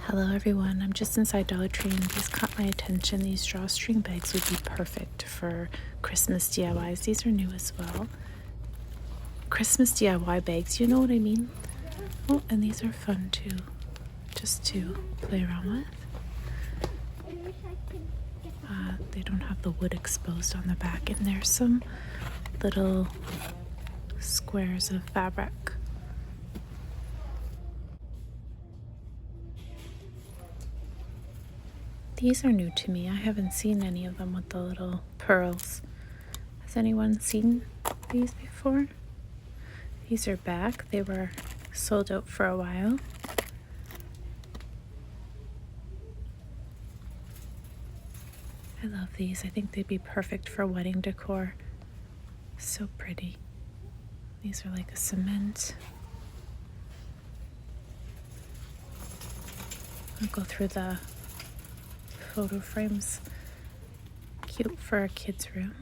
Hello everyone, I'm just inside Dollar Tree and these caught my attention. These drawstring bags would be perfect for Christmas DIYs. These are new as well. Christmas DIY bags, you know what I mean? Oh, and these are fun too, just to play around with. They don't have the wood exposed on the back, and there's some little squares of fabric. These are new to me. I haven't seen any of them with the little pearls. Has anyone seen these before? These are back. They were sold out for a while. I love these. I think they'd be perfect for wedding decor. So pretty. These are like a cement. I'll go through the photo frames. Cute for a kid's room.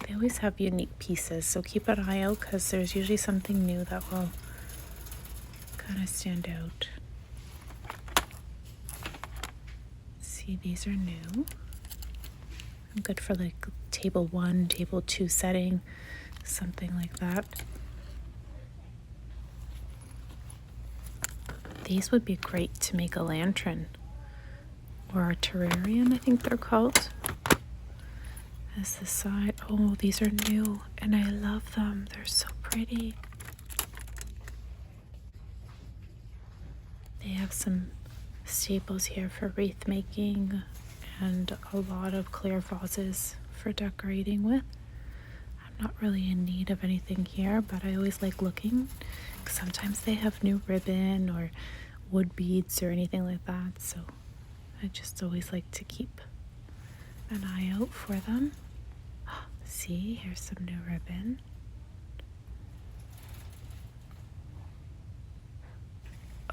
They always have unique pieces, so keep an eye out because there's usually something new that will kind of stand out. See, these are new. Good for like table 1, table 2 setting, something like that. These would be great to make a lantern or a terrarium, I think they're called. As the side. Oh, these are new and I love them. They're so pretty. They have some staples here for wreath making and a lot of clear vases for decorating with. I'm not really in need of anything here, but I always like looking. Sometimes they have new ribbon or wood beads or anything like that, so I just always like to keep an eye out for them. See, here's some new ribbon.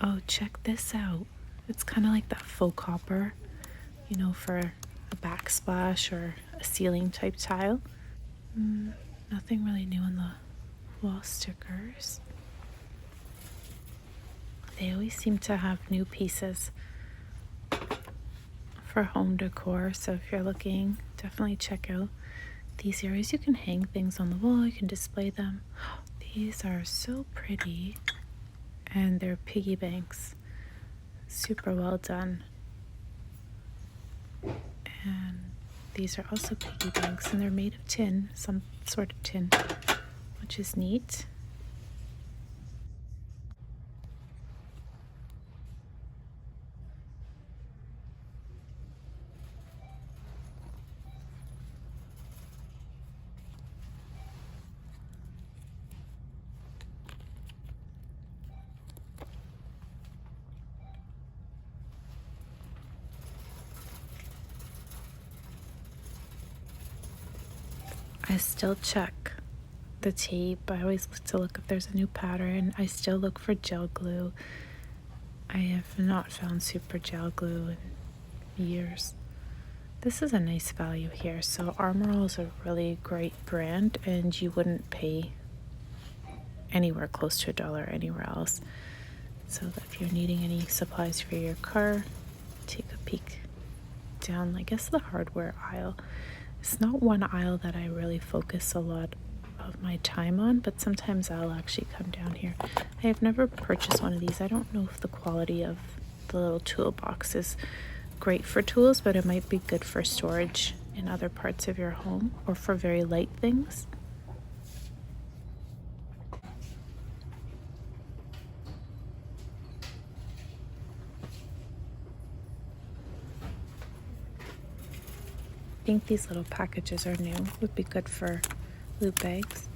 Oh, check this out. It's kind of like that faux copper, you know, for a backsplash or a ceiling type tile. Nothing really new in the wall stickers. They always seem to have new pieces for home decor, so if you're looking, definitely check out these areas. You can hang things on the wall, you can display them. These are so pretty, and they're Piggy Banks. Super well done. And these are also Piggy Banks, and they're made of tin, some sort of tin, which is neat. I still check the tape. I always look to look if there's a new pattern. I still look for gel glue. I have not found super gel glue in years. This is a nice value here. So Armor All is a really great brand, and you wouldn't pay anywhere close to $1 anywhere else. So if you're needing any supplies for your car, take a peek down, I guess, the hardware aisle. It's not one aisle that I really focus a lot of my time on, but sometimes I'll actually come down here. I have never purchased one of these. I don't know if the quality of the little toolbox is great for tools, but it might be good for storage in other parts of your home or for very light things. I think these little packages are new. Would be good for loot bags.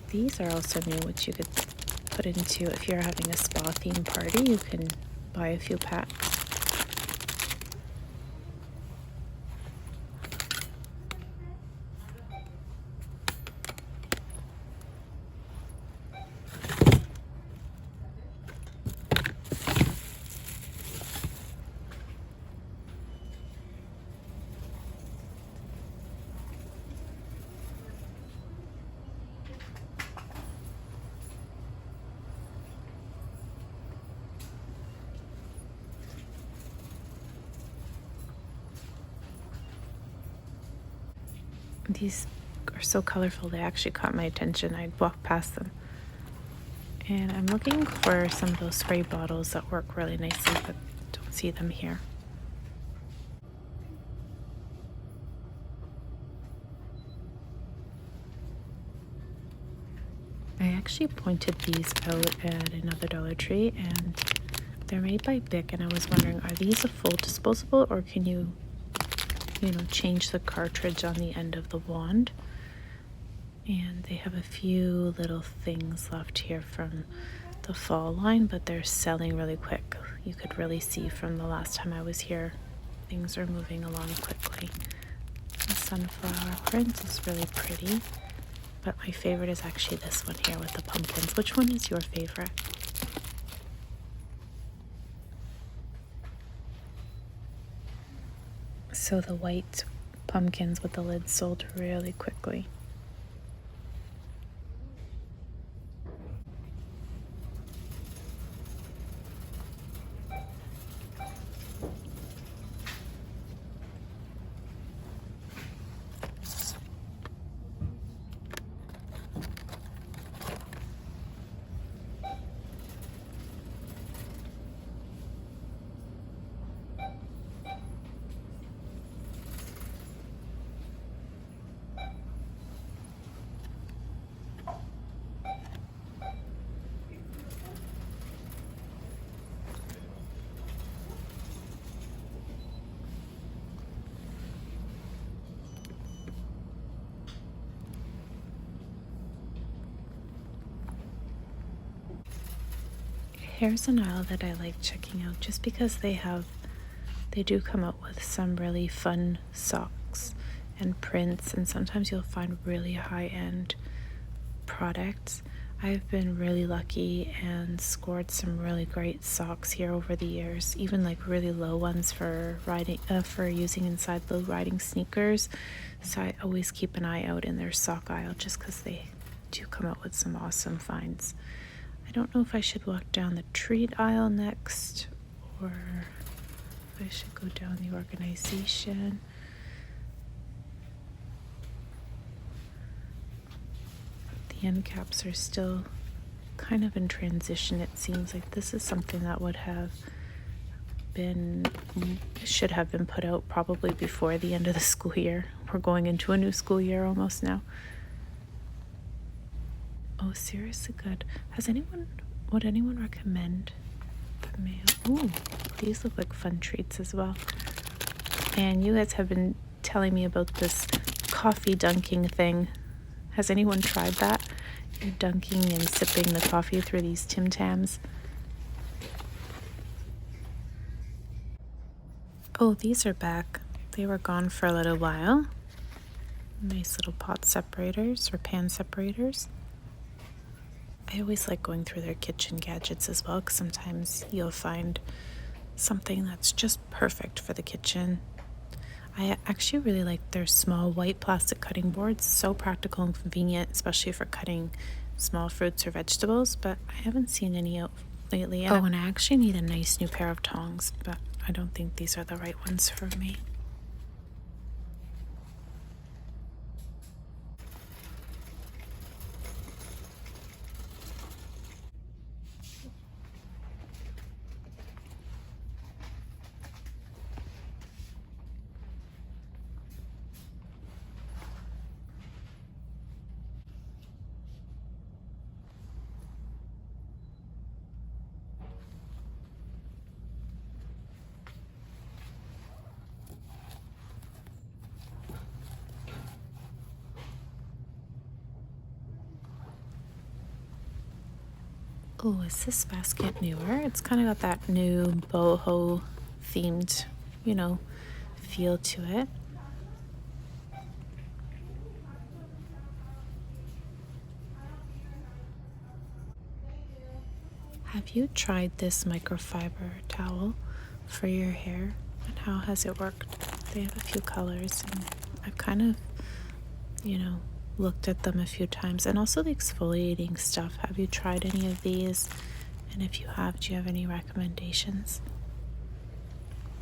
These are also new, which you could put into if you're having a spa theme party. You can buy a few packs. These are so colorful, they actually caught my attention. I'd walk past them. And I'm looking for some of those spray bottles that work really nicely, but don't see them here. I actually pointed these out at another Dollar Tree, and they're made by Bic, and I was wondering, are these a full disposable, or can you change the cartridge on the end of the wand? And they have a few little things left here from the fall line, but they're selling really quick. You could really see from the last time I was here, things are moving along quickly. The sunflower print is really pretty, but my favorite is actually this one here with the pumpkins. Which one is your favorite? So the white pumpkins with the lid sold really quickly. Here's an aisle that I like checking out just because they do come out with some really fun socks and prints, and sometimes you'll find really high-end products. I've been really lucky and scored some really great socks here over the years, even like really low ones for riding for using inside low riding sneakers. So I always keep an eye out in their sock aisle just because they do come out with some awesome finds. I don't know if I should walk down the treat aisle next, or if I should go down the organization. The end caps are still kind of in transition. It seems like this is something that should have been put out probably before the end of the school year. We're going into a new school year almost now. Oh, seriously good. Would anyone recommend the mayo? Ooh, these look like fun treats as well. And you guys have been telling me about this coffee dunking thing. Has anyone tried that? You're dunking and sipping the coffee through these Tim Tams. Oh, these are back. They were gone for a little while. Nice little pot separators or pan separators. I always like going through their kitchen gadgets as well, because sometimes you'll find something that's just perfect for the kitchen. I actually really like their small white plastic cutting boards. So practical and convenient, especially for cutting small fruits or vegetables, but I haven't seen any out lately. Oh, and I actually need a nice new pair of tongs, but I don't think these are the right ones for me. Oh, is this basket newer? It's kind of got that new boho themed, feel to it. Have you tried this microfiber towel for your hair, and how has it worked? They have a few colors, and I've kind of, looked at them a few times. And also the exfoliating stuff. Have you tried any of these? And if you have, do you have any recommendations?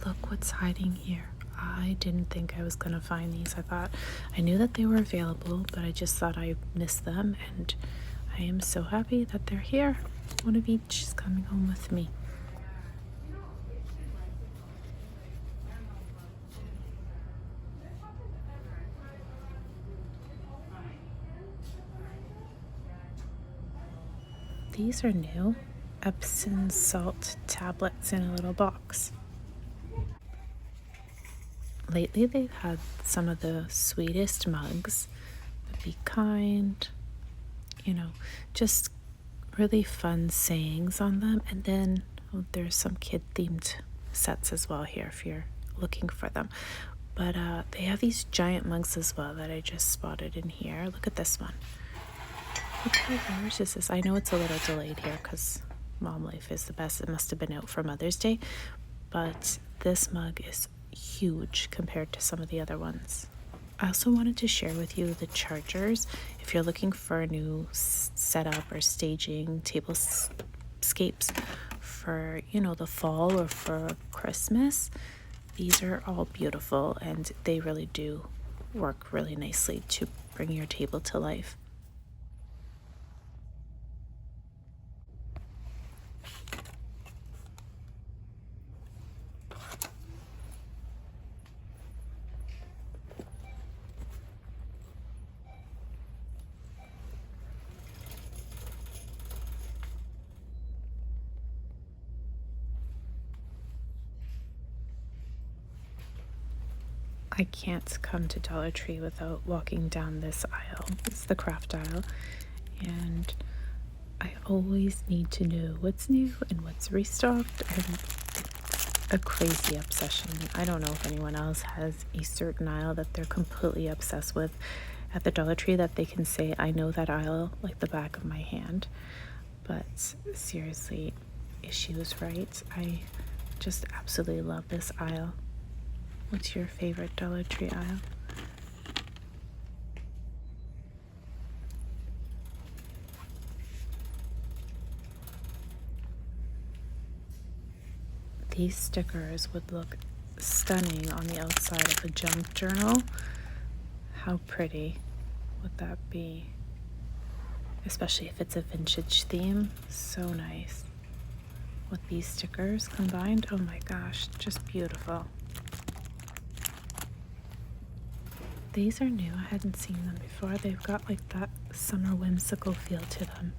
Look what's hiding here. I didn't think I was going to find these. I knew that they were available, but I just thought I missed them, and I am so happy that they're here. One of each is coming home with me. These are new. Epsom salt tablets in a little box. Lately they've had some of the sweetest mugs. Be kind, just really fun sayings on them. And then there's some kid themed sets as well here if you're looking for them. But they have these giant mugs as well that I just spotted in here. Look at this one. Look how large this is. I know it's a little delayed here because Mom Life is the best. It must have been out for Mother's Day. But this mug is huge compared to some of the other ones. I also wanted to share with you the chargers. If you're looking for a new setup or staging tablescapes for, the fall or for Christmas, these are all beautiful and they really do work really nicely to bring your table to life. I can't come to Dollar Tree without walking down this aisle. It's the craft aisle, and I always need to know what's new and what's restocked, and it's a crazy obsession. I don't know if anyone else has a certain aisle that they're completely obsessed with at the Dollar Tree that they can say, I know that aisle like the back of my hand. But seriously, she was right. I just absolutely love this aisle. What's your favorite Dollar Tree aisle? These stickers would look stunning on the outside of a junk journal. How pretty would that be? Especially if it's a vintage theme. So nice. With these stickers combined, oh my gosh, just beautiful. These are new. I hadn't seen them before. They've got like that summer whimsical feel to them.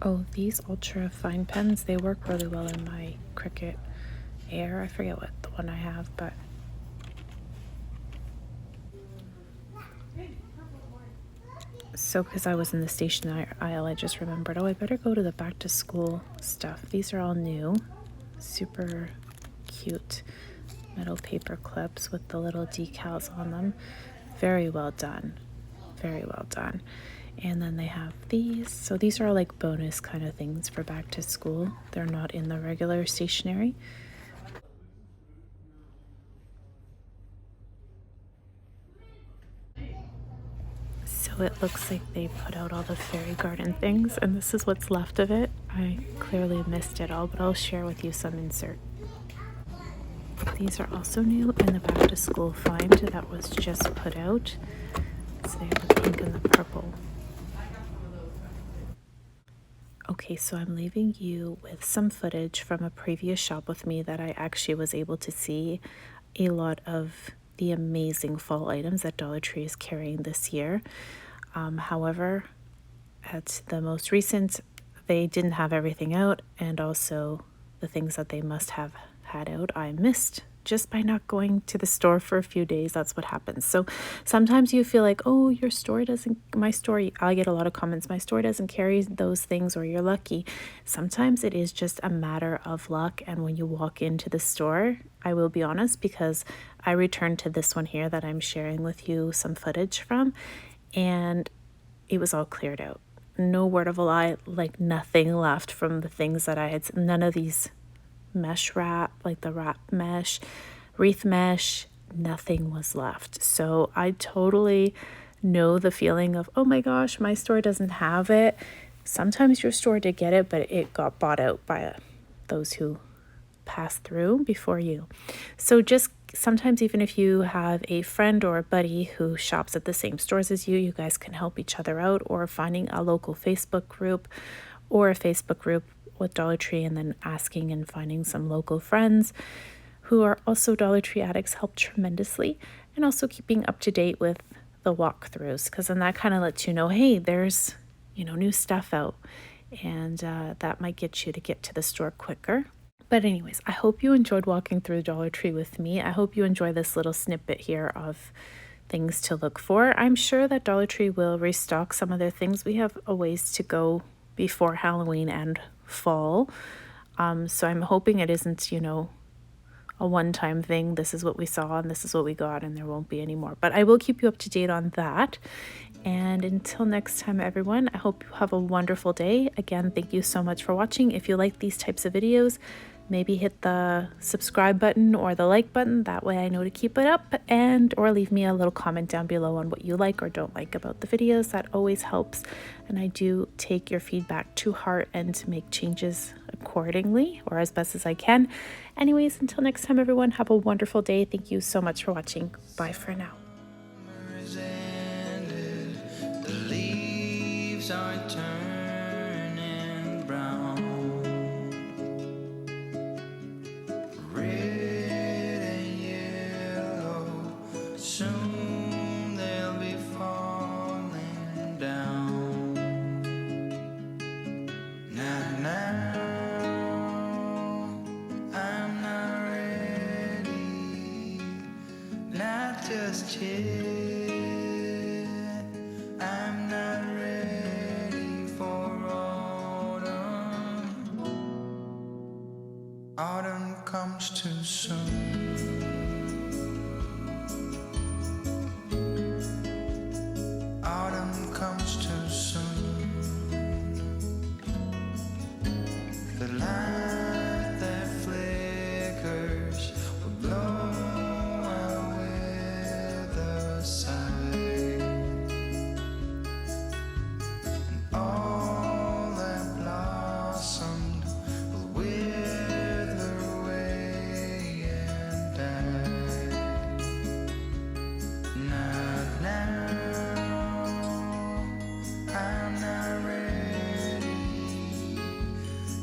Oh, these ultra fine pens, they work really well in my Cricut Air. I forget what the one I have, but so because I was in the stationery aisle, I just remembered, oh, I better go to the back to school stuff. These are all new, super cute metal paper clips with the little decals on them. Very well done. Very well done. And then they have these. So these are like bonus kind of things for back to school. They're not in the regular stationery. So it looks like they put out all the fairy garden things, and this is what's left of it. I clearly missed it all, but I'll share with you some insert. These are also new in the back to school find that was just put out. So they have the pink and the purple. Okay, so I'm leaving you with some footage from a previous shop with me that I actually was able to see a lot of the amazing fall items that Dollar Tree is carrying this year. However, at the most recent, they didn't have everything out, and also the things that they must have had out, I missed just by not going to the store for a few days. That's what happens. So sometimes you feel like, oh, your store doesn't, my store, I get a lot of comments, my store doesn't carry those things, or you're lucky. Sometimes it is just a matter of luck. And when you walk into the store, I will be honest, because I returned to this one here that I'm sharing with you some footage from, and it was all cleared out. No word of a lie, like nothing left from the things that I had, none of these mesh wrap, like the wrap mesh, wreath mesh, nothing was left. So I totally know the feeling of, oh my gosh, my store doesn't have it. Sometimes your store did get it, but it got bought out by those who passed through before you. So just sometimes, even if you have a friend or a buddy who shops at the same stores as you guys can help each other out, or finding a local Facebook group or a Facebook group with Dollar Tree, and then asking and finding some local friends who are also Dollar Tree addicts help tremendously. And also keeping up to date with the walkthroughs, because then that kind of lets you know, hey, there's, new stuff out, and that might get you to get to the store quicker. But anyways, I hope you enjoyed walking through Dollar Tree with me. I hope you enjoy this little snippet here of things to look for. I'm sure that Dollar Tree will restock some of their things. We have a ways to go before Halloween and fall. So I'm hoping it isn't, a one-time thing. This is what we saw and this is what we got, and there won't be any more. But I will keep you up to date on that. And until next time, everyone, I hope you have a wonderful day. Again, thank you so much for watching. If you like these types of videos, maybe hit the subscribe button or the like button. That way I know to keep it up, or leave me a little comment down below on what you like or don't like about the videos. That always helps. And I do take your feedback to heart and to make changes accordingly, or as best as I can. Anyways, until next time, everyone, have a wonderful day. Thank you so much for watching. Bye for now. The leaves are turning brown. Red and yellow, soon they'll be falling down. Now, I'm not ready, not just yet. I'm not ready for autumn. Autumn comes too soon. Autumn comes too soon. The light that flickers will blow away the side, and all that blossomed will wither away and die. Not now, I'm not ready,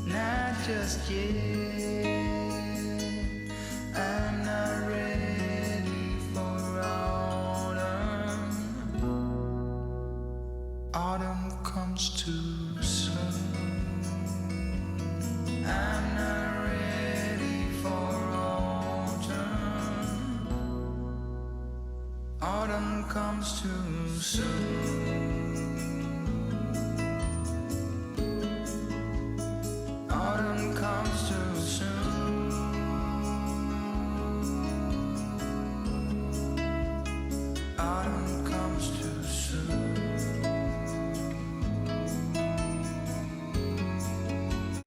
not just yet. I'm not ready for autumn. Autumn comes too soon. I'm not ready for autumn. Autumn comes too soon.